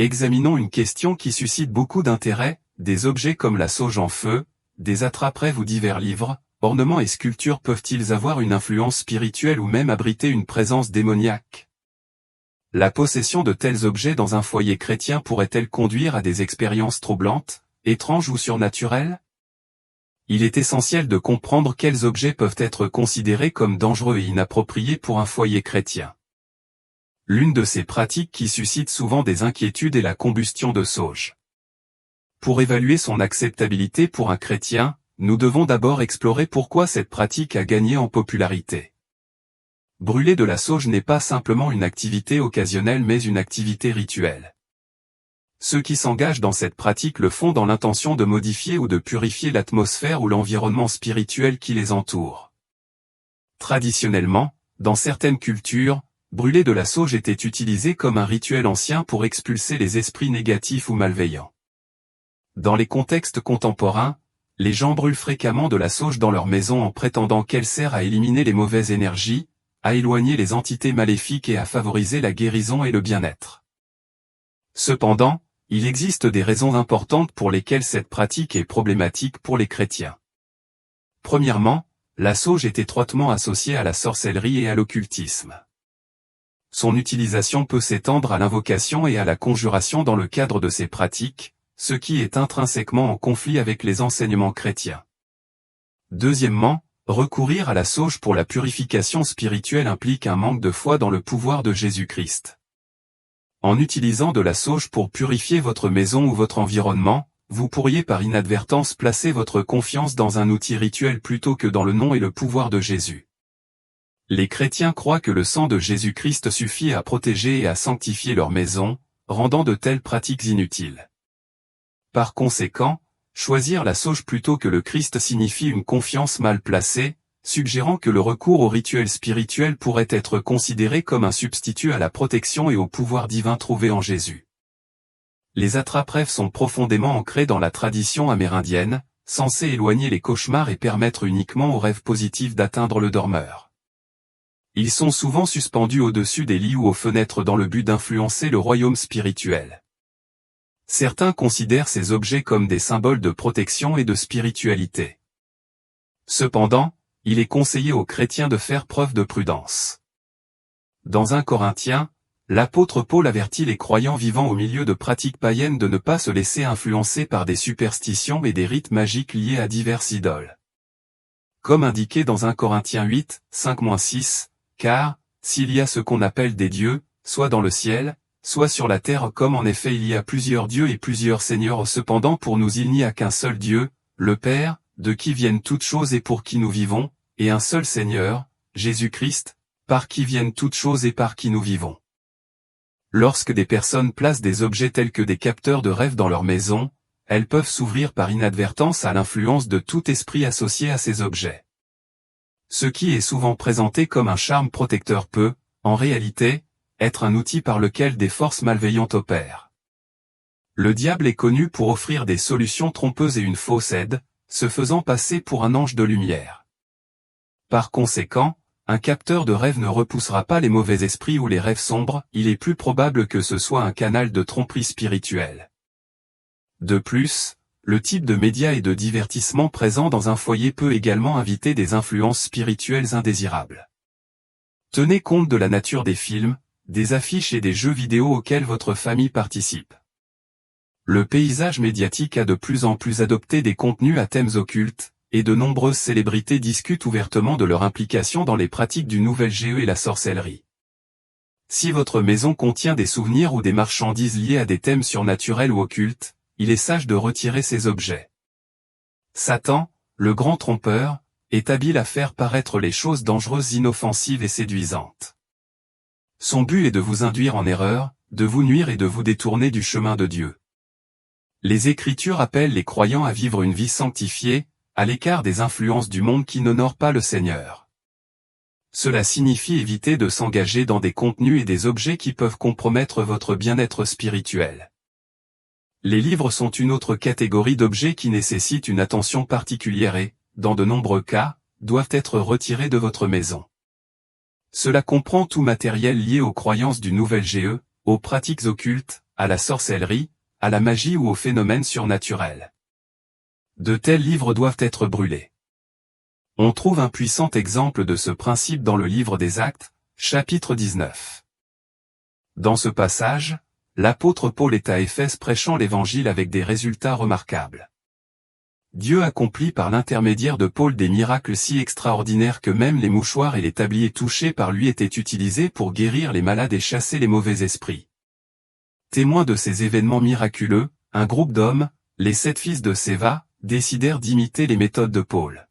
examinons une question qui suscite beaucoup d'intérêt, des objets comme la sauge en feu, des attrape-rêves ou divers livres, ornements et sculptures peuvent-ils avoir une influence spirituelle ou même abriter une présence démoniaque? La possession de tels objets dans un foyer chrétien pourrait-elle conduire à des expériences troublantes, étranges ou surnaturelles? Il est essentiel de comprendre quels objets peuvent être considérés comme dangereux et inappropriés pour un foyer chrétien. L'une de ces pratiques qui suscite souvent des inquiétudes est la combustion de sauge. Pour évaluer son acceptabilité pour un chrétien, nous devons d'abord explorer pourquoi cette pratique a gagné en popularité. Brûler de la sauge n'est pas simplement une activité occasionnelle mais une activité rituelle. Ceux qui s'engagent dans cette pratique le font dans l'intention de modifier ou de purifier l'atmosphère ou l'environnement spirituel qui les entoure. Traditionnellement, dans certaines cultures, brûler de la sauge était utilisé comme un rituel ancien pour expulser les esprits négatifs ou malveillants. Dans les contextes contemporains, les gens brûlent fréquemment de la sauge dans leur maison en prétendant qu'elle sert à éliminer les mauvaises énergies, à éloigner les entités maléfiques et à favoriser la guérison et le bien-être. Cependant, il existe des raisons importantes pour lesquelles cette pratique est problématique pour les chrétiens. Premièrement, la sauge est étroitement associée à la sorcellerie et à l'occultisme. Son utilisation peut s'étendre à l'invocation et à la conjuration dans le cadre de ces pratiques, ce qui est intrinsèquement en conflit avec les enseignements chrétiens. Deuxièmement, recourir à la sauge pour la purification spirituelle implique un manque de foi dans le pouvoir de Jésus-Christ. En utilisant de la sauge pour purifier votre maison ou votre environnement, vous pourriez par inadvertance placer votre confiance dans un outil rituel plutôt que dans le nom et le pouvoir de Jésus. Les chrétiens croient que le sang de Jésus-Christ suffit à protéger et à sanctifier leur maison, rendant de telles pratiques inutiles. Par conséquent, choisir la sauge plutôt que le Christ signifie une confiance mal placée, suggérant que le recours au rituel spirituel pourrait être considéré comme un substitut à la protection et au pouvoir divin trouvé en Jésus. Les attrape-rêves sont profondément ancrés dans la tradition amérindienne, censés éloigner les cauchemars et permettre uniquement aux rêves positifs d'atteindre le dormeur. Ils sont souvent suspendus au-dessus des lits ou aux fenêtres dans le but d'influencer le royaume spirituel. Certains considèrent ces objets comme des symboles de protection et de spiritualité. Cependant, il est conseillé aux chrétiens de faire preuve de prudence. Dans 1 Corinthiens, l'apôtre Paul avertit les croyants vivant au milieu de pratiques païennes de ne pas se laisser influencer par des superstitions et des rites magiques liés à diverses idoles. Comme indiqué dans 1 Corinthiens 8, 5-6, car, s'il y a ce qu'on appelle des dieux, soit dans le ciel, soit sur la terre comme en effet il y a plusieurs dieux et plusieurs seigneurs cependant pour nous il n'y a qu'un seul Dieu, le Père, de qui viennent toutes choses et pour qui nous vivons, et un seul Seigneur, Jésus-Christ, par qui viennent toutes choses et par qui nous vivons. Lorsque des personnes placent des objets tels que des capteurs de rêves dans leur maison, elles peuvent s'ouvrir par inadvertance à l'influence de tout esprit associé à ces objets. Ce qui est souvent présenté comme un charme protecteur peut, en réalité, être un outil par lequel des forces malveillantes opèrent. Le diable est connu pour offrir des solutions trompeuses et une fausse aide, se faisant passer pour un ange de lumière. Par conséquent, un capteur de rêve ne repoussera pas les mauvais esprits ou les rêves sombres, il est plus probable que ce soit un canal de tromperie spirituelle. De plus, le type de médias et de divertissement présent dans un foyer peut également inviter des influences spirituelles indésirables. Tenez compte de la nature des films, des affiches et des jeux vidéo auxquels votre famille participe. Le paysage médiatique a de plus en plus adopté des contenus à thèmes occultes, et de nombreuses célébrités discutent ouvertement de leur implication dans les pratiques du nouvel GE et la sorcellerie. Si votre maison contient des souvenirs ou des marchandises liées à des thèmes surnaturels ou occultes, il est sage de retirer ces objets. Satan, le grand trompeur, est habile à faire paraître les choses dangereuses, inoffensives et séduisantes. Son but est de vous induire en erreur, de vous nuire et de vous détourner du chemin de Dieu. Les Écritures appellent les croyants à vivre une vie sanctifiée, à l'écart des influences du monde qui n'honorent pas le Seigneur. Cela signifie éviter de s'engager dans des contenus et des objets qui peuvent compromettre votre bien-être spirituel. Les livres sont une autre catégorie d'objets qui nécessitent une attention particulière et, dans de nombreux cas, doivent être retirés de votre maison. Cela comprend tout matériel lié aux croyances du nouvel GE, aux pratiques occultes, à la sorcellerie, à la magie ou aux phénomènes surnaturels. De tels livres doivent être brûlés. On trouve un puissant exemple de ce principe dans le livre des Actes, chapitre 19. Dans ce passage, l'apôtre Paul est à Éphèse prêchant l'évangile avec des résultats remarquables. Dieu accomplit par l'intermédiaire de Paul des miracles si extraordinaires que même les mouchoirs et les tabliers touchés par lui étaient utilisés pour guérir les malades et chasser les mauvais esprits. Témoins de ces événements miraculeux, un groupe d'hommes, les 7 fils de Séva, décidèrent d'imiter les méthodes de Paul.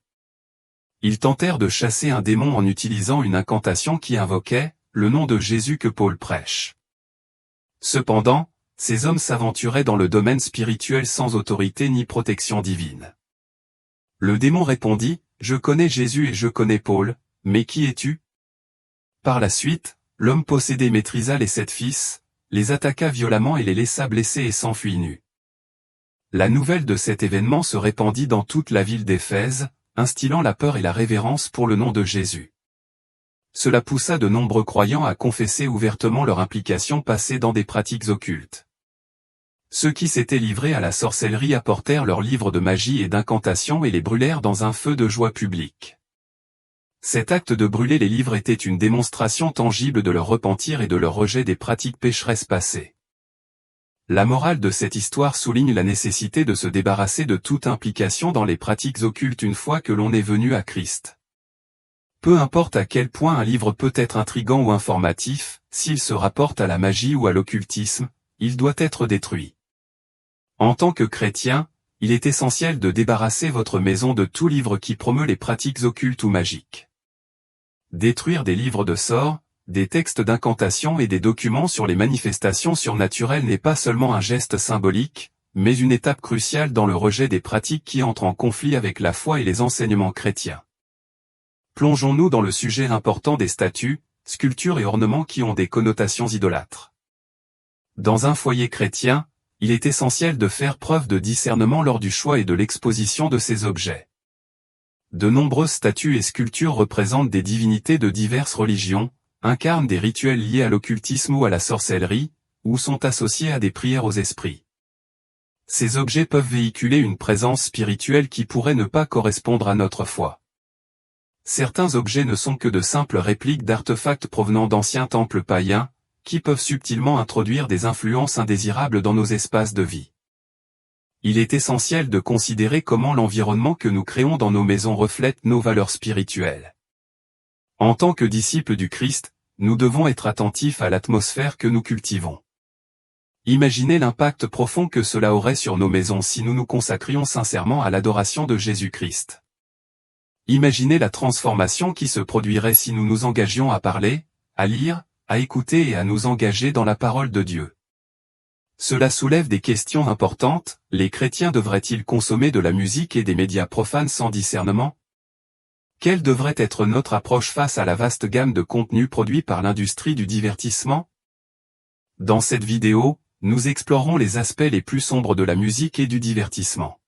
Ils tentèrent de chasser un démon en utilisant une incantation qui invoquait le nom de Jésus que Paul prêche. Cependant, ces hommes s'aventuraient dans le domaine spirituel sans autorité ni protection divine. Le démon répondit, « Je connais Jésus et je connais Paul, mais qui es-tu » Par la suite, l'homme possédé maîtrisa les 7 fils, les attaqua violemment et les laissa blessés et s'enfuit nu. La nouvelle de cet événement se répandit dans toute la ville d'Éphèse, instillant la peur et la révérence pour le nom de Jésus. Cela poussa de nombreux croyants à confesser ouvertement leur implication passée dans des pratiques occultes. Ceux qui s'étaient livrés à la sorcellerie apportèrent leurs livres de magie et d'incantation et les brûlèrent dans un feu de joie publique. Cet acte de brûler les livres était une démonstration tangible de leur repentir et de leur rejet des pratiques pécheresses passées. La morale de cette histoire souligne la nécessité de se débarrasser de toute implication dans les pratiques occultes une fois que l'on est venu à Christ. Peu importe à quel point un livre peut être intrigant ou informatif, s'il se rapporte à la magie ou à l'occultisme, il doit être détruit. En tant que chrétien, il est essentiel de débarrasser votre maison de tout livre qui promeut les pratiques occultes ou magiques. Détruire des livres de sorts, des textes d'incantation et des documents sur les manifestations surnaturelles n'est pas seulement un geste symbolique, mais une étape cruciale dans le rejet des pratiques qui entrent en conflit avec la foi et les enseignements chrétiens. Plongeons-nous dans le sujet important des statues, sculptures et ornements qui ont des connotations idolâtres. Dans un foyer chrétien, il est essentiel de faire preuve de discernement lors du choix et de l'exposition de ces objets. De nombreuses statues et sculptures représentent des divinités de diverses religions, incarnent des rituels liés à l'occultisme ou à la sorcellerie, ou sont associés à des prières aux esprits. Ces objets peuvent véhiculer une présence spirituelle qui pourrait ne pas correspondre à notre foi. Certains objets ne sont que de simples répliques d'artefacts provenant d'anciens temples païens, qui peuvent subtilement introduire des influences indésirables dans nos espaces de vie. Il est essentiel de considérer comment l'environnement que nous créons dans nos maisons reflète nos valeurs spirituelles. En tant que disciples du Christ, nous devons être attentifs à l'atmosphère que nous cultivons. Imaginez l'impact profond que cela aurait sur nos maisons si nous nous consacrions sincèrement à l'adoration de Jésus-Christ. Imaginez la transformation qui se produirait si nous nous engagions à parler, à lire, à écouter et à nous engager dans la parole de Dieu. Cela soulève des questions importantes, les chrétiens devraient-ils consommer de la musique et des médias profanes sans discernement ? Quelle devrait être notre approche face à la vaste gamme de contenus produits par l'industrie du divertissement ? Dans cette vidéo, nous explorons les aspects les plus sombres de la musique et du divertissement.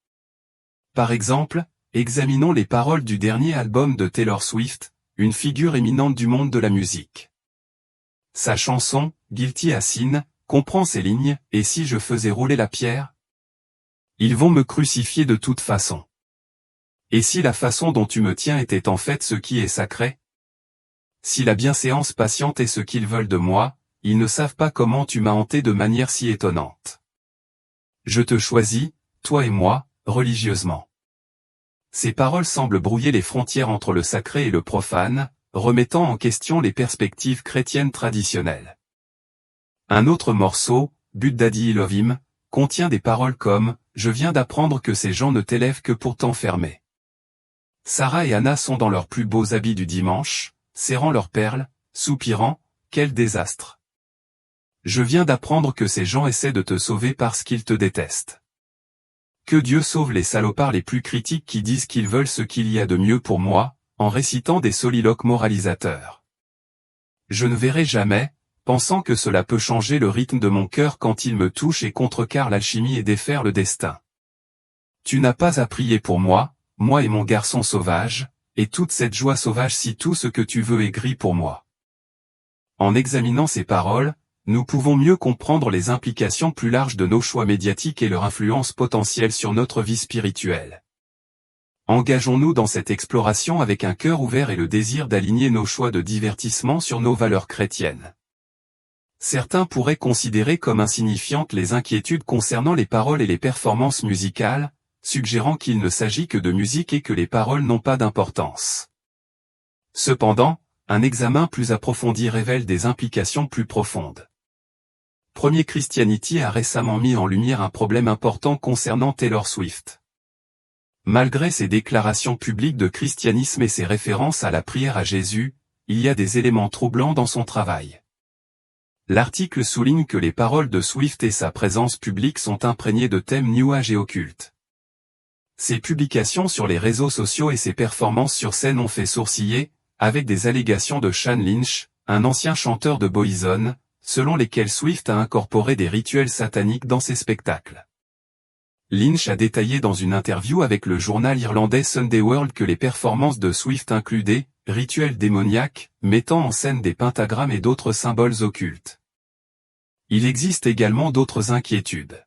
Par exemple, examinons les paroles du dernier album de Taylor Swift, une figure éminente du monde de la musique. Sa chanson, Guilty as Sin, comprend ces lignes, « Et si je faisais rouler la pierre ? Ils vont me crucifier de toute façon. Et si la façon dont tu me tiens était en fait ce qui est sacré ? Si la bienséance patiente est ce qu'ils veulent de moi, ils ne savent pas comment tu m'as hanté de manière si étonnante. Je te choisis, toi et moi, religieusement. » Ces paroles semblent brouiller les frontières entre le sacré et le profane, remettant en question les perspectives chrétiennes traditionnelles. Un autre morceau, But Daddy Love Him, contient des paroles comme « Je viens d'apprendre que ces gens ne t'élèvent que pour t'enfermer. » Sarah et Anna sont dans leurs plus beaux habits du dimanche, serrant leurs perles, soupirant, « Quel désastre ! Je viens d'apprendre que ces gens essaient de te sauver parce qu'ils te détestent. Que Dieu sauve les salopards les plus critiques qui disent qu'ils veulent ce qu'il y a de mieux pour moi, en récitant des soliloques moralisateurs. Je ne verrai jamais, pensant que cela peut changer le rythme de mon cœur quand il me touche et contrecarre l'alchimie et défaire le destin. Tu n'as pas à prier pour moi et mon garçon sauvage, et toute cette joie sauvage si tout ce que tu veux est gris pour moi. En examinant ces paroles, nous pouvons mieux comprendre les implications plus larges de nos choix médiatiques et leur influence potentielle sur notre vie spirituelle. Engageons-nous dans cette exploration avec un cœur ouvert et le désir d'aligner nos choix de divertissement sur nos valeurs chrétiennes. Certains pourraient considérer comme insignifiantes les inquiétudes concernant les paroles et les performances musicales, suggérant qu'il ne s'agit que de musique et que les paroles n'ont pas d'importance. Cependant, un examen plus approfondi révèle des implications plus profondes. Premier Christianity a récemment mis en lumière un problème important concernant Taylor Swift. Malgré ses déclarations publiques de christianisme et ses références à la prière à Jésus, il y a des éléments troublants dans son travail. L'article souligne que les paroles de Swift et sa présence publique sont imprégnées de thèmes New Age et occultes. Ses publications sur les réseaux sociaux et ses performances sur scène ont fait sourciller, avec des allégations de Sean Lynch, un ancien chanteur de Boyzone, selon lesquels Swift a incorporé des rituels sataniques dans ses spectacles. Lynch a détaillé dans une interview avec le journal irlandais Sunday World que les performances de Swift incluaient « rituels démoniaques, mettant en scène des pentagrammes et d'autres symboles occultes ». Il existe également d'autres inquiétudes.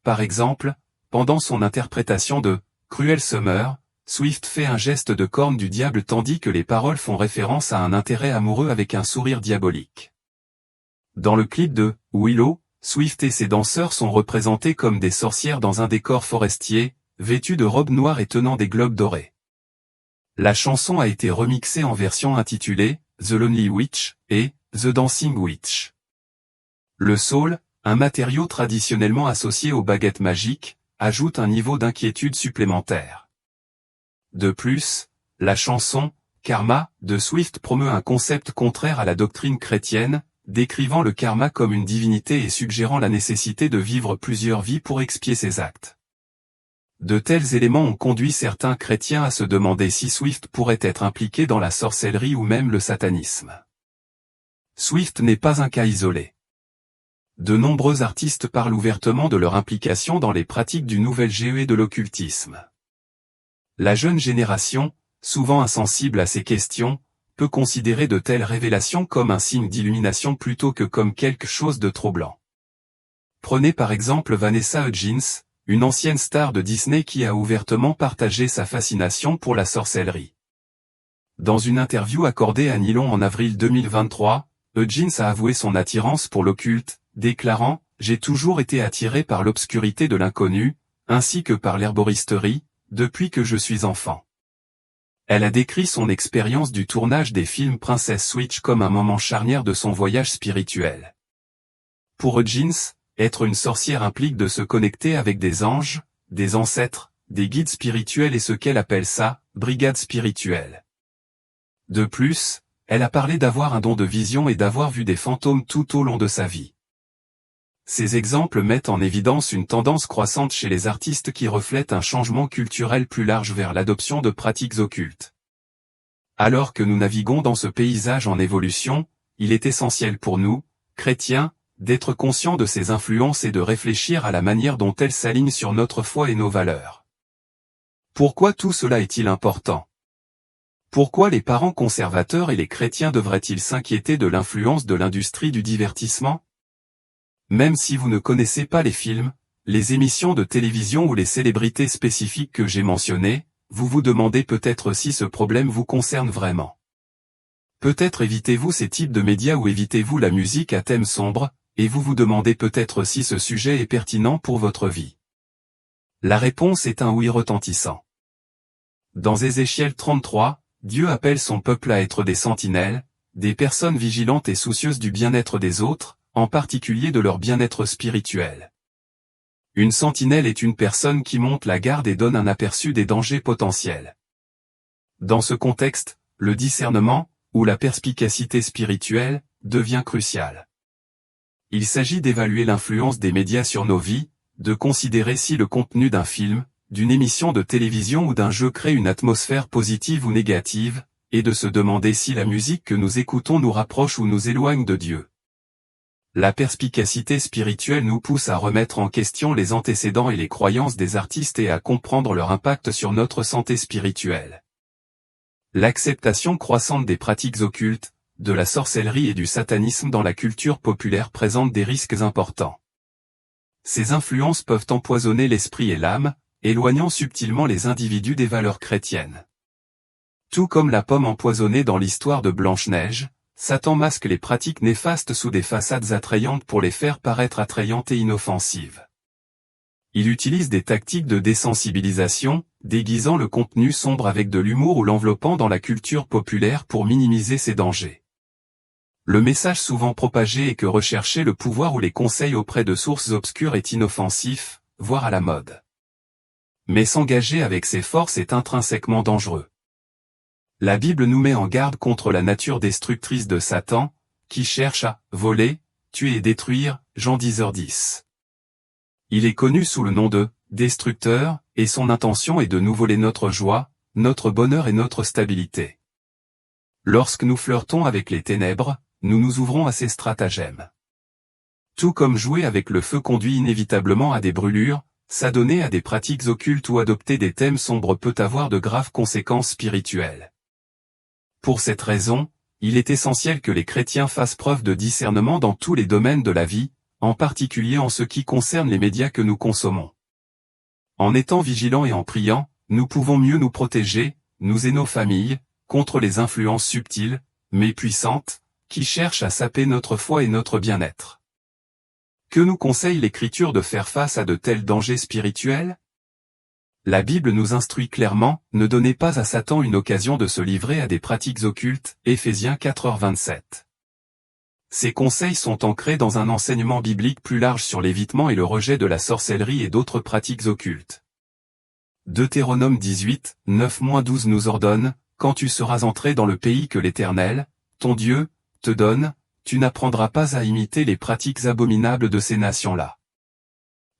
Par exemple, pendant son interprétation de « Cruel Summer », Swift fait un geste de corne du diable tandis que les paroles font référence à un intérêt amoureux avec un sourire diabolique. Dans le clip de « Willow », Swift et ses danseurs sont représentés comme des sorcières dans un décor forestier, vêtus de robes noires et tenant des globes dorés. La chanson a été remixée en version intitulée « The Lonely Witch » et « The Dancing Witch ». Le soul, un matériau traditionnellement associé aux baguettes magiques, ajoute un niveau d'inquiétude supplémentaire. De plus, la chanson « Karma » de Swift promeut un concept contraire à la doctrine chrétienne, décrivant le karma comme une divinité et suggérant la nécessité de vivre plusieurs vies pour expier ses actes. De tels éléments ont conduit certains chrétiens à se demander si Swift pourrait être impliqué dans la sorcellerie ou même le satanisme. Swift n'est pas un cas isolé. De nombreux artistes parlent ouvertement de leur implication dans les pratiques du nouvel GE et de l'occultisme. La jeune génération, souvent insensible à ces questions, peut considérer de telles révélations comme un signe d'illumination plutôt que comme quelque chose de troublant. Prenez par exemple Vanessa Hudgens, une ancienne star de Disney qui a ouvertement partagé sa fascination pour la sorcellerie. Dans une interview accordée à Nylon en avril 2023, Hudgens a avoué son attirance pour l'occulte, déclarant « J'ai toujours été attiré par l'obscurité de l'inconnu, ainsi que par l'herboristerie, depuis que je suis enfant. » Elle a décrit son expérience du tournage des films Princess Switch comme un moment charnière de son voyage spirituel. Pour Hudgens, être une sorcière implique de se connecter avec des anges, des ancêtres, des guides spirituels et ce qu'elle appelle sa « brigade spirituelle ». De plus, elle a parlé d'avoir un don de vision et d'avoir vu des fantômes tout au long de sa vie. Ces exemples mettent en évidence une tendance croissante chez les artistes qui reflètent un changement culturel plus large vers l'adoption de pratiques occultes. Alors que nous naviguons dans ce paysage en évolution, il est essentiel pour nous, chrétiens, d'être conscients de ces influences et de réfléchir à la manière dont elles s'alignent sur notre foi et nos valeurs. Pourquoi tout cela est-il important ? Pourquoi les parents conservateurs et les chrétiens devraient-ils s'inquiéter de l'influence de l'industrie du divertissement ? Même si vous ne connaissez pas les films, les émissions de télévision ou les célébrités spécifiques que j'ai mentionnées, vous vous demandez peut-être si ce problème vous concerne vraiment. Peut-être évitez-vous ces types de médias ou évitez-vous la musique à thème sombre, et vous vous demandez peut-être si ce sujet est pertinent pour votre vie. La réponse est un oui retentissant. Dans Ézéchiel 33, Dieu appelle son peuple à être des sentinelles, des personnes vigilantes et soucieuses du bien-être des autres, en particulier de leur bien-être spirituel. Une sentinelle est une personne qui monte la garde et donne un aperçu des dangers potentiels. Dans ce contexte, le discernement, ou la perspicacité spirituelle, devient crucial. Il s'agit d'évaluer l'influence des médias sur nos vies, de considérer si le contenu d'un film, d'une émission de télévision ou d'un jeu crée une atmosphère positive ou négative, et de se demander si la musique que nous écoutons nous rapproche ou nous éloigne de Dieu. La perspicacité spirituelle nous pousse à remettre en question les antécédents et les croyances des artistes et à comprendre leur impact sur notre santé spirituelle. L'acceptation croissante des pratiques occultes, de la sorcellerie et du satanisme dans la culture populaire présentent des risques importants. Ces influences peuvent empoisonner l'esprit et l'âme, éloignant subtilement les individus des valeurs chrétiennes. Tout comme la pomme empoisonnée dans l'histoire de Blanche-Neige, Satan masque les pratiques néfastes sous des façades attrayantes pour les faire paraître attrayantes et inoffensives. Il utilise des tactiques de désensibilisation, déguisant le contenu sombre avec de l'humour ou l'enveloppant dans la culture populaire pour minimiser ses dangers. Le message souvent propagé est que rechercher le pouvoir ou les conseils auprès de sources obscures est inoffensif, voire à la mode. Mais s'engager avec ces forces est intrinsèquement dangereux. La Bible nous met en garde contre la nature destructrice de Satan, qui cherche à voler, tuer et détruire, Jean 10h10. Il est connu sous le nom de destructeur, et son intention est de nous voler notre joie, notre bonheur et notre stabilité. Lorsque nous flirtons avec les ténèbres, nous nous ouvrons à ces stratagèmes. Tout comme jouer avec le feu conduit inévitablement à des brûlures, s'adonner à des pratiques occultes ou adopter des thèmes sombres peut avoir de graves conséquences spirituelles. Pour cette raison, il est essentiel que les chrétiens fassent preuve de discernement dans tous les domaines de la vie, en particulier en ce qui concerne les médias que nous consommons. En étant vigilants et en priant, nous pouvons mieux nous protéger, nous et nos familles, contre les influences subtiles, mais puissantes, qui cherchent à saper notre foi et notre bien-être. Que nous conseille l'Écriture de faire face à de tels dangers spirituels? La Bible nous instruit clairement, ne donnez pas à Satan une occasion de se livrer à des pratiques occultes, Éphésiens 4h27. Ces conseils sont ancrés dans un enseignement biblique plus large sur l'évitement et le rejet de la sorcellerie et d'autres pratiques occultes. Deutéronome 18, 9-12 nous ordonne, quand tu seras entré dans le pays que l'Éternel, ton Dieu, te donne, tu n'apprendras pas à imiter les pratiques abominables de ces nations-là.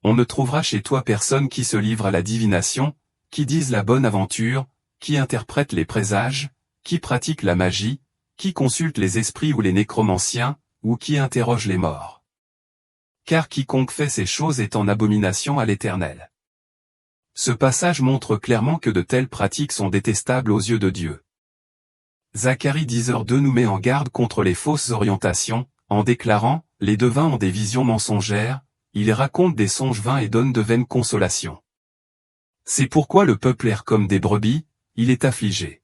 On ne trouvera chez toi personne qui se livre à la divination, qui dise la bonne aventure, qui interprète les présages, qui pratique la magie, qui consulte les esprits ou les nécromanciens, ou qui interroge les morts. Car quiconque fait ces choses est en abomination à l'Éternel. Ce passage montre clairement que de telles pratiques sont détestables aux yeux de Dieu. Zacharie 10h2 nous met en garde contre les fausses orientations, en déclarant, les devins ont des visions mensongères, ils racontent des songes vains et donnent de vaines consolations. C'est pourquoi le peuple erre comme des brebis, il est affligé.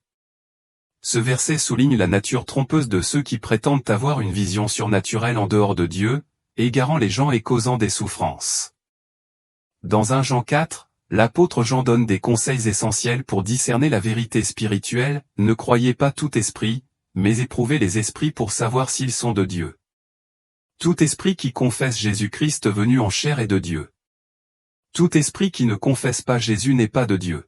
Ce verset souligne la nature trompeuse de ceux qui prétendent avoir une vision surnaturelle en dehors de Dieu, égarant les gens et causant des souffrances. Dans 1 Jean 4, l'apôtre Jean donne des conseils essentiels pour discerner la vérité spirituelle, ne croyez pas tout esprit, mais éprouvez les esprits pour savoir s'ils sont de Dieu. Tout esprit qui confesse Jésus-Christ venu en chair est de Dieu. Tout esprit qui ne confesse pas Jésus n'est pas de Dieu.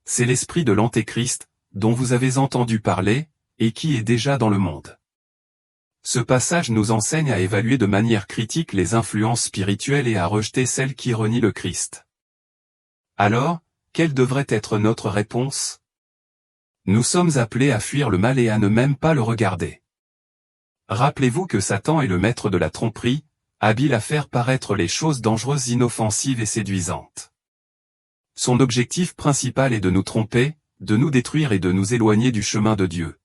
C'est l'esprit de l'Antéchrist, dont vous avez entendu parler, et qui est déjà dans le monde. Ce passage nous enseigne à évaluer de manière critique les influences spirituelles et à rejeter celles qui renient le Christ. Alors, quelle devrait être notre réponse? Nous sommes appelés à fuir le mal et à ne même pas le regarder. Rappelez-vous que Satan est le maître de la tromperie, habile à faire paraître les choses dangereuses, inoffensives et séduisantes. Son objectif principal est de nous tromper, de nous détruire et de nous éloigner du chemin de Dieu.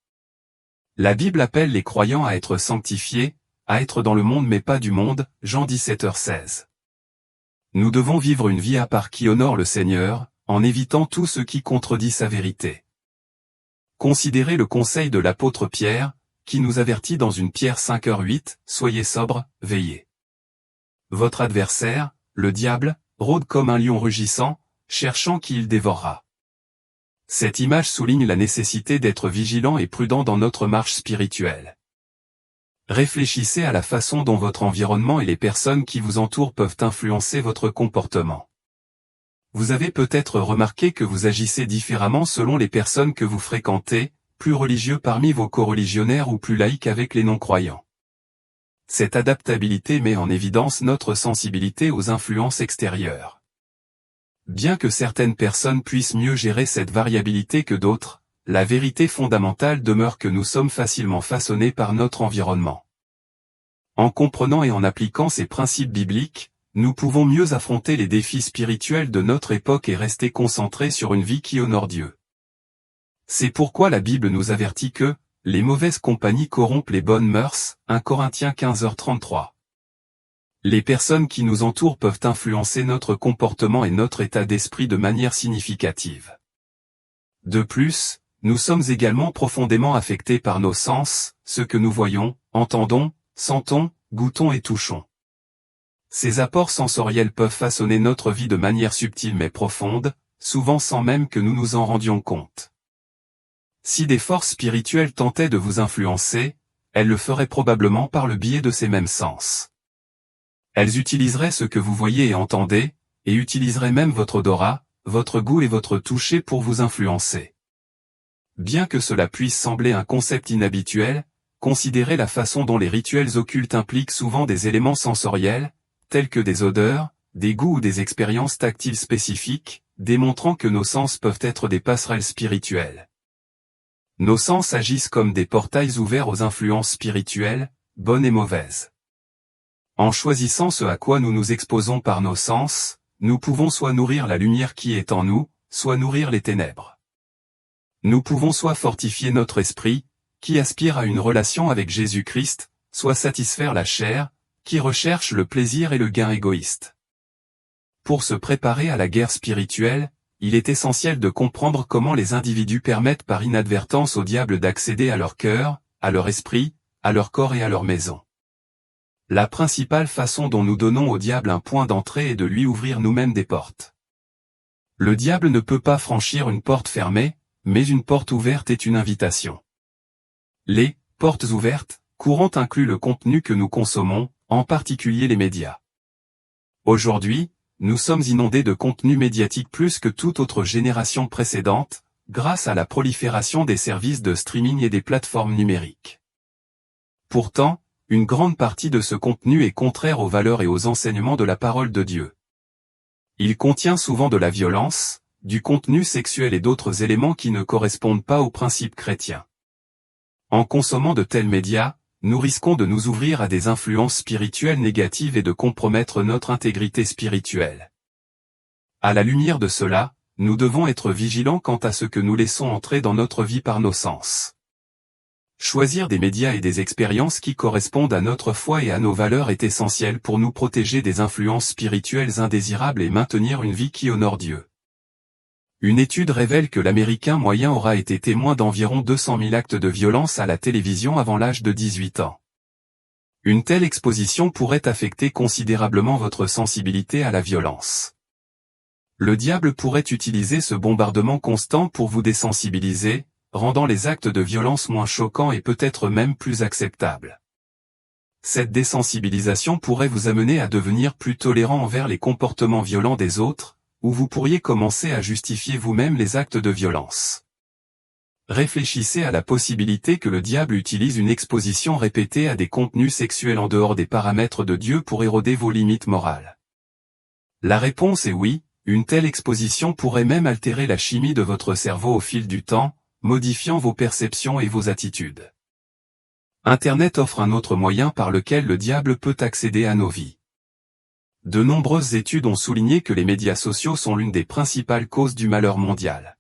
La Bible appelle les croyants à être sanctifiés, à être dans le monde mais pas du monde, Jean 17h16. Nous devons vivre une vie à part qui honore le Seigneur, en évitant tout ce qui contredit sa vérité. Considérez le conseil de l'apôtre Pierre, qui nous avertit dans 1 Pierre 5h8, soyez sobres, veillez. Votre adversaire, le diable, rôde comme un lion rugissant, cherchant qui il dévorera. Cette image souligne la nécessité d'être vigilant et prudent dans notre marche spirituelle. Réfléchissez à la façon dont votre environnement et les personnes qui vous entourent peuvent influencer votre comportement. Vous avez peut-être remarqué que vous agissez différemment selon les personnes que vous fréquentez, plus religieux parmi vos coreligionnaires ou plus laïcs avec les non-croyants. Cette adaptabilité met en évidence notre sensibilité aux influences extérieures. Bien que certaines personnes puissent mieux gérer cette variabilité que d'autres, la vérité fondamentale demeure que nous sommes facilement façonnés par notre environnement. En comprenant et en appliquant ces principes bibliques, nous pouvons mieux affronter les défis spirituels de notre époque et rester concentrés sur une vie qui honore Dieu. C'est pourquoi la Bible nous avertit que Les mauvaises compagnies corrompent les bonnes mœurs, 1 Corinthiens 15h33. Les personnes qui nous entourent peuvent influencer notre comportement et notre état d'esprit de manière significative. De plus, nous sommes également profondément affectés par nos sens, ce que nous voyons, entendons, sentons, goûtons et touchons. Ces apports sensoriels peuvent façonner notre vie de manière subtile mais profonde, souvent sans même que nous nous en rendions compte. Si des forces spirituelles tentaient de vous influencer, elles le feraient probablement par le biais de ces mêmes sens. Elles utiliseraient ce que vous voyez et entendez, et utiliseraient même votre odorat, votre goût et votre toucher pour vous influencer. Bien que cela puisse sembler un concept inhabituel, considérez la façon dont les rituels occultes impliquent souvent des éléments sensoriels, tels que des odeurs, des goûts ou des expériences tactiles spécifiques, démontrant que nos sens peuvent être des passerelles spirituelles. Nos sens agissent comme des portails ouverts aux influences spirituelles, bonnes et mauvaises. En choisissant ce à quoi nous nous exposons par nos sens, nous pouvons soit nourrir la lumière qui est en nous, soit nourrir les ténèbres. Nous pouvons soit fortifier notre esprit, qui aspire à une relation avec Jésus-Christ, soit satisfaire la chair, qui recherche le plaisir et le gain égoïste. Pour se préparer à la guerre spirituelle, il est essentiel de comprendre comment les individus permettent par inadvertance au diable d'accéder à leur cœur, à leur esprit, à leur corps et à leur maison. La principale façon dont nous donnons au diable un point d'entrée est de lui ouvrir nous-mêmes des portes. Le diable ne peut pas franchir une porte fermée, mais une porte ouverte est une invitation. Les portes ouvertes courantes incluent le contenu que nous consommons, en particulier les médias. Aujourd'hui, nous sommes inondés de contenu médiatique plus que toute autre génération précédente, grâce à la prolifération des services de streaming et des plateformes numériques. Pourtant, une grande partie de ce contenu est contraire aux valeurs et aux enseignements de la parole de Dieu. Il contient souvent de la violence, du contenu sexuel et d'autres éléments qui ne correspondent pas aux principes chrétiens. En consommant de tels médias, nous risquons de nous ouvrir à des influences spirituelles négatives et de compromettre notre intégrité spirituelle. À la lumière de cela, nous devons être vigilants quant à ce que nous laissons entrer dans notre vie par nos sens. Choisir des médias et des expériences qui correspondent à notre foi et à nos valeurs est essentiel pour nous protéger des influences spirituelles indésirables et maintenir une vie qui honore Dieu. Une étude révèle que l'Américain moyen aura été témoin d'environ 200 000 actes de violence à la télévision avant l'âge de 18 ans. Une telle exposition pourrait affecter considérablement votre sensibilité à la violence. Le diable pourrait utiliser ce bombardement constant pour vous désensibiliser, rendant les actes de violence moins choquants et peut-être même plus acceptables. Cette désensibilisation pourrait vous amener à devenir plus tolérant envers les comportements violents des autres, où vous pourriez commencer à justifier vous-même les actes de violence. Réfléchissez à la possibilité que le diable utilise une exposition répétée à des contenus sexuels en dehors des paramètres de Dieu pour éroder vos limites morales. La réponse est oui, une telle exposition pourrait même altérer la chimie de votre cerveau au fil du temps, modifiant vos perceptions et vos attitudes. Internet offre un autre moyen par lequel le diable peut accéder à nos vies. De nombreuses études ont souligné que les médias sociaux sont l'une des principales causes du malheur mondial.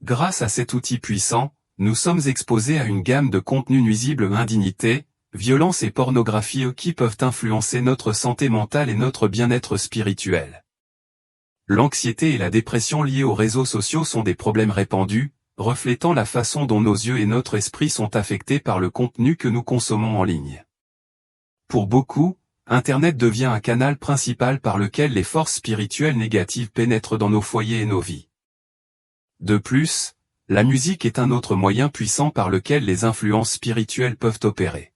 Grâce à cet outil puissant, nous sommes exposés à une gamme de contenus nuisibles, indignité, violence et pornographie qui peuvent influencer notre santé mentale et notre bien-être spirituel. L'anxiété et la dépression liées aux réseaux sociaux sont des problèmes répandus, reflétant la façon dont nos yeux et notre esprit sont affectés par le contenu que nous consommons en ligne. Pour beaucoup, Internet devient un canal principal par lequel les forces spirituelles négatives pénètrent dans nos foyers et nos vies. De plus, la musique est un autre moyen puissant par lequel les influences spirituelles peuvent opérer.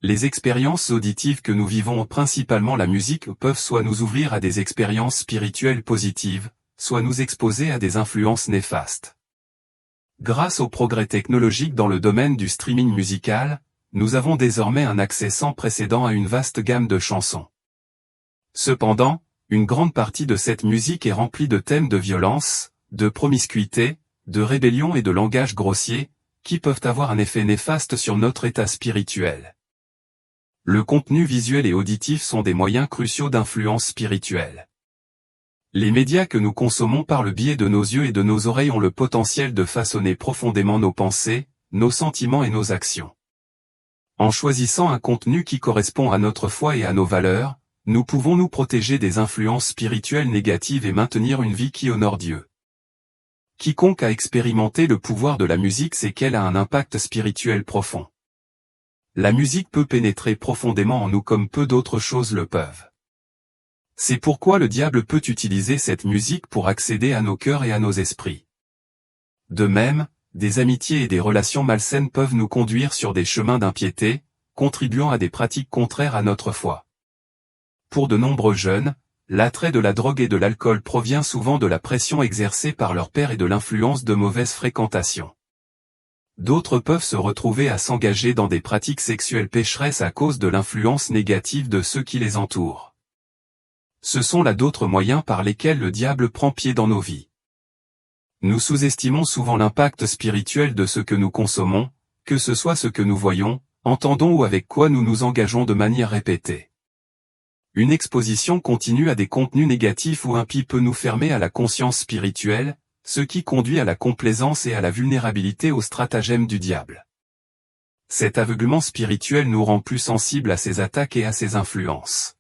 Les expériences auditives que nous vivons, principalement la musique, peuvent soit nous ouvrir à des expériences spirituelles positives, soit nous exposer à des influences néfastes. Grâce au progrès technologique dans le domaine du streaming musical, nous avons désormais un accès sans précédent à une vaste gamme de chansons. Cependant, une grande partie de cette musique est remplie de thèmes de violence, de promiscuité, de rébellion et de langage grossier, qui peuvent avoir un effet néfaste sur notre état spirituel. Le contenu visuel et auditif sont des moyens cruciaux d'influence spirituelle. Les médias que nous consommons par le biais de nos yeux et de nos oreilles ont le potentiel de façonner profondément nos pensées, nos sentiments et nos actions. En choisissant un contenu qui correspond à notre foi et à nos valeurs, nous pouvons nous protéger des influences spirituelles négatives et maintenir une vie qui honore Dieu. Quiconque a expérimenté le pouvoir de la musique sait qu'elle a un impact spirituel profond. La musique peut pénétrer profondément en nous comme peu d'autres choses le peuvent. C'est pourquoi le diable peut utiliser cette musique pour accéder à nos cœurs et à nos esprits. De même, des amitiés et des relations malsaines peuvent nous conduire sur des chemins d'impiété, contribuant à des pratiques contraires à notre foi. Pour de nombreux jeunes, l'attrait de la drogue et de l'alcool provient souvent de la pression exercée par leur père et de l'influence de mauvaises fréquentations. D'autres peuvent se retrouver à s'engager dans des pratiques sexuelles pécheresses à cause de l'influence négative de ceux qui les entourent. Ce sont là d'autres moyens par lesquels le diable prend pied dans nos vies. Nous sous-estimons souvent l'impact spirituel de ce que nous consommons, que ce soit ce que nous voyons, entendons ou avec quoi nous nous engageons de manière répétée. Une exposition continue à des contenus négatifs ou impies peut nous fermer à la conscience spirituelle, ce qui conduit à la complaisance et à la vulnérabilité aux stratagèmes du diable. Cet aveuglement spirituel nous rend plus sensibles à ses attaques et à ses influences.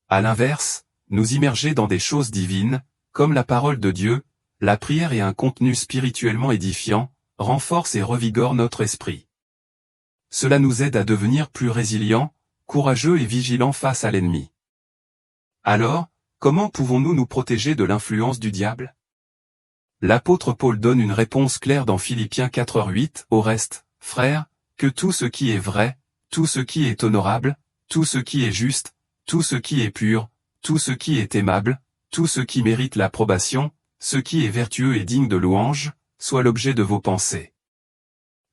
À l'inverse, nous immerger dans des choses divines, comme la parole de Dieu, la prière et un contenu spirituellement édifiant, renforce et revigore notre esprit. Cela nous aide à devenir plus résilients, courageux et vigilants face à l'ennemi. Alors, comment pouvons-nous nous protéger de l'influence du diable? L'apôtre Paul donne une réponse claire dans Philippiens 4:8, au reste, frères, que tout ce qui est vrai, tout ce qui est honorable, tout ce qui est juste, tout ce qui est pur, tout ce qui est aimable, tout ce qui mérite l'approbation, ce qui est vertueux et digne de louange, soit l'objet de vos pensées.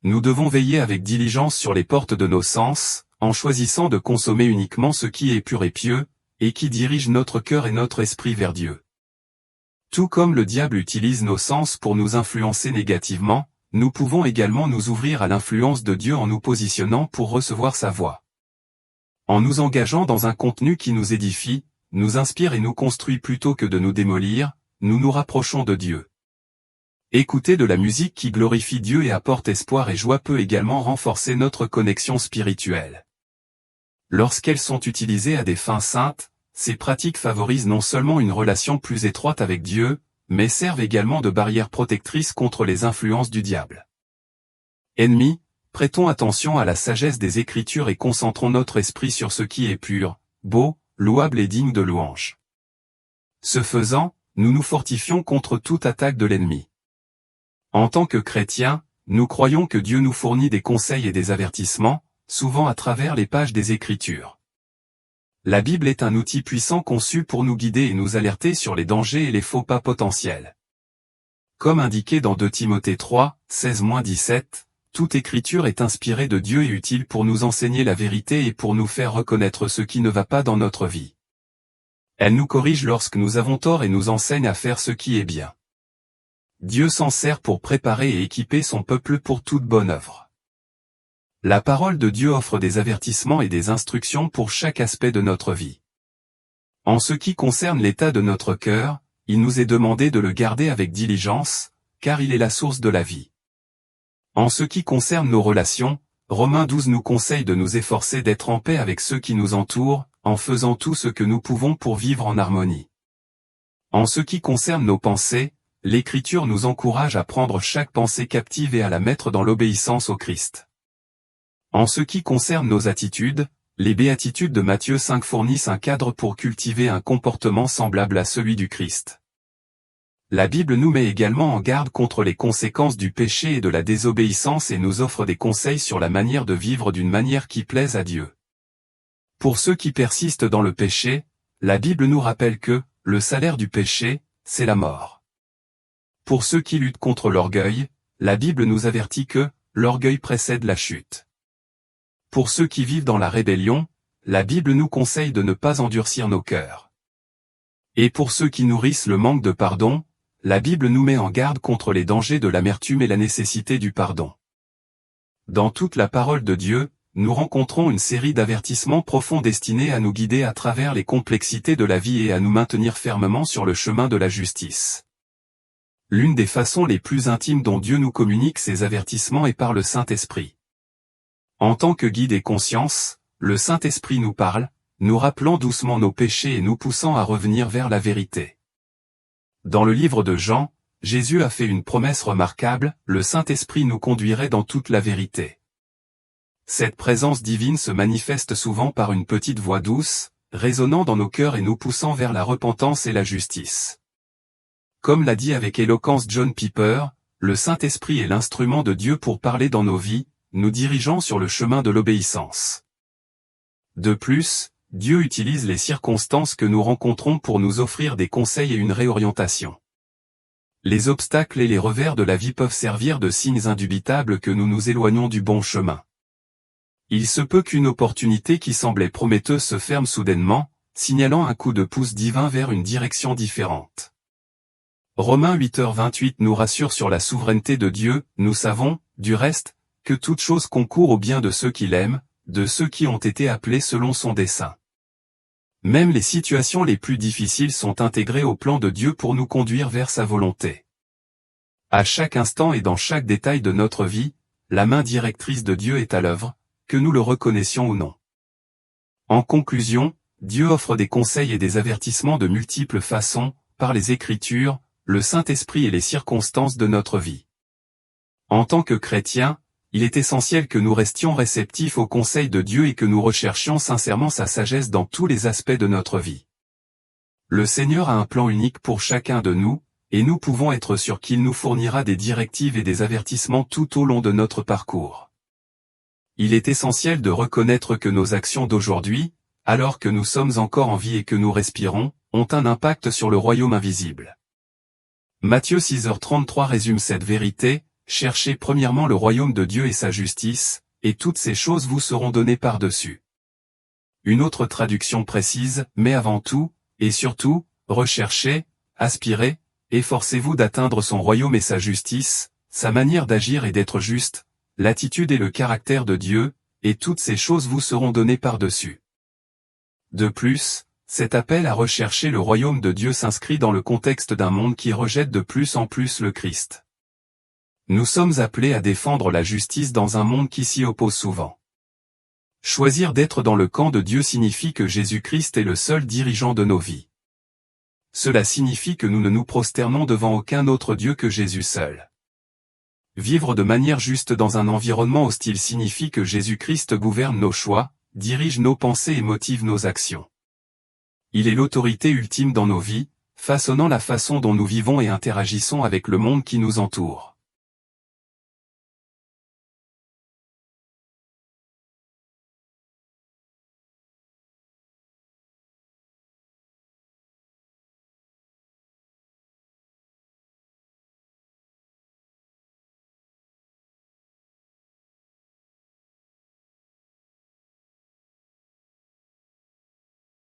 Nous devons veiller avec diligence sur les portes de nos sens, en choisissant de consommer uniquement ce qui est pur et pieux, et qui dirige notre cœur et notre esprit vers Dieu. Tout comme le diable utilise nos sens pour nous influencer négativement, nous pouvons également nous ouvrir à l'influence de Dieu en nous positionnant pour recevoir sa voix. En nous engageant dans un contenu qui nous édifie, nous inspire et nous construit plutôt que de nous démolir, nous nous rapprochons de Dieu. Écouter de la musique qui glorifie Dieu et apporte espoir et joie peut également renforcer notre connexion spirituelle. Lorsqu'elles sont utilisées à des fins saintes, ces pratiques favorisent non seulement une relation plus étroite avec Dieu, mais servent également de barrière protectrice contre les influences du diable. Ennemis, prêtons attention à la sagesse des Écritures et concentrons notre esprit sur ce qui est pur, beau, louable et digne de louange. Ce faisant, nous nous fortifions contre toute attaque de l'ennemi. En tant que chrétiens, nous croyons que Dieu nous fournit des conseils et des avertissements, souvent à travers les pages des Écritures. La Bible est un outil puissant conçu pour nous guider et nous alerter sur les dangers et les faux pas potentiels. Comme indiqué dans 2 Timothée 3, 16-17, toute écriture est inspirée de Dieu et utile pour nous enseigner la vérité et pour nous faire reconnaître ce qui ne va pas dans notre vie. Elle nous corrige lorsque nous avons tort et nous enseigne à faire ce qui est bien. Dieu s'en sert pour préparer et équiper son peuple pour toute bonne œuvre. La parole de Dieu offre des avertissements et des instructions pour chaque aspect de notre vie. En ce qui concerne l'état de notre cœur, il nous est demandé de le garder avec diligence, car il est la source de la vie. En ce qui concerne nos relations, Romains 12 nous conseille de nous efforcer d'être en paix avec ceux qui nous entourent, en faisant tout ce que nous pouvons pour vivre en harmonie. En ce qui concerne nos pensées, l'Écriture nous encourage à prendre chaque pensée captive et à la mettre dans l'obéissance au Christ. En ce qui concerne nos attitudes, les béatitudes de Matthieu 5 fournissent un cadre pour cultiver un comportement semblable à celui du Christ. La Bible nous met également en garde contre les conséquences du péché et de la désobéissance et nous offre des conseils sur la manière de vivre d'une manière qui plaise à Dieu. Pour ceux qui persistent dans le péché, la Bible nous rappelle que, le salaire du péché, c'est la mort. Pour ceux qui luttent contre l'orgueil, la Bible nous avertit que, l'orgueil précède la chute. Pour ceux qui vivent dans la rébellion, la Bible nous conseille de ne pas endurcir nos cœurs. Et pour ceux qui nourrissent le manque de pardon, la Bible nous met en garde contre les dangers de l'amertume et la nécessité du pardon. Dans toute la parole de Dieu, nous rencontrons une série d'avertissements profonds destinés à nous guider à travers les complexités de la vie et à nous maintenir fermement sur le chemin de la justice. L'une des façons les plus intimes dont Dieu nous communique ses avertissements est par le Saint-Esprit. En tant que guide et conscience, le Saint-Esprit nous parle, nous rappelant doucement nos péchés et nous poussant à revenir vers la vérité. Dans le livre de Jean, Jésus a fait une promesse remarquable, le Saint-Esprit nous conduirait dans toute la vérité. Cette présence divine se manifeste souvent par une petite voix douce, résonnant dans nos cœurs et nous poussant vers la repentance et la justice. Comme l'a dit avec éloquence John Piper, le Saint-Esprit est l'instrument de Dieu pour parler dans nos vies, nous dirigeant sur le chemin de l'obéissance. De plus, Dieu utilise les circonstances que nous rencontrons pour nous offrir des conseils et une réorientation. Les obstacles et les revers de la vie peuvent servir de signes indubitables que nous nous éloignons du bon chemin. Il se peut qu'une opportunité qui semblait prometteuse se ferme soudainement, signalant un coup de pouce divin vers une direction différente. Romains 8h28 nous rassure sur la souveraineté de Dieu, nous savons, du reste, que toute chose concourt au bien de ceux qui l'aiment, de ceux qui ont été appelés selon son dessein. Même les situations les plus difficiles sont intégrées au plan de Dieu pour nous conduire vers sa volonté. À chaque instant et dans chaque détail de notre vie, la main directrice de Dieu est à l'œuvre, que nous le reconnaissions ou non. En conclusion, Dieu offre des conseils et des avertissements de multiples façons, par les Écritures, le Saint-Esprit et les circonstances de notre vie. En tant que chrétiens, il est essentiel que nous restions réceptifs aux conseils de Dieu et que nous recherchions sincèrement sa sagesse dans tous les aspects de notre vie. Le Seigneur a un plan unique pour chacun de nous, et nous pouvons être sûrs qu'il nous fournira des directives et des avertissements tout au long de notre parcours. Il est essentiel de reconnaître que nos actions d'aujourd'hui, alors que nous sommes encore en vie et que nous respirons, ont un impact sur le royaume invisible. Matthieu 6h33 résume cette vérité, « Cherchez premièrement le royaume de Dieu et sa justice, et toutes ces choses vous seront données par-dessus. » Une autre traduction précise, « Mais avant tout, et surtout, recherchez, aspirez, efforcez-vous d'atteindre son royaume et sa justice, sa manière d'agir et d'être juste, l'attitude et le caractère de Dieu, et toutes ces choses vous seront données par-dessus. » De plus, cet appel à rechercher le royaume de Dieu s'inscrit dans le contexte d'un monde qui rejette de plus en plus le Christ. Nous sommes appelés à défendre la justice dans un monde qui s'y oppose souvent. Choisir d'être dans le camp de Dieu signifie que Jésus-Christ est le seul dirigeant de nos vies. Cela signifie que nous ne nous prosternons devant aucun autre Dieu que Jésus seul. Vivre de manière juste dans un environnement hostile signifie que Jésus-Christ gouverne nos choix, dirige nos pensées et motive nos actions. Il est l'autorité ultime dans nos vies, façonnant la façon dont nous vivons et interagissons avec le monde qui nous entoure.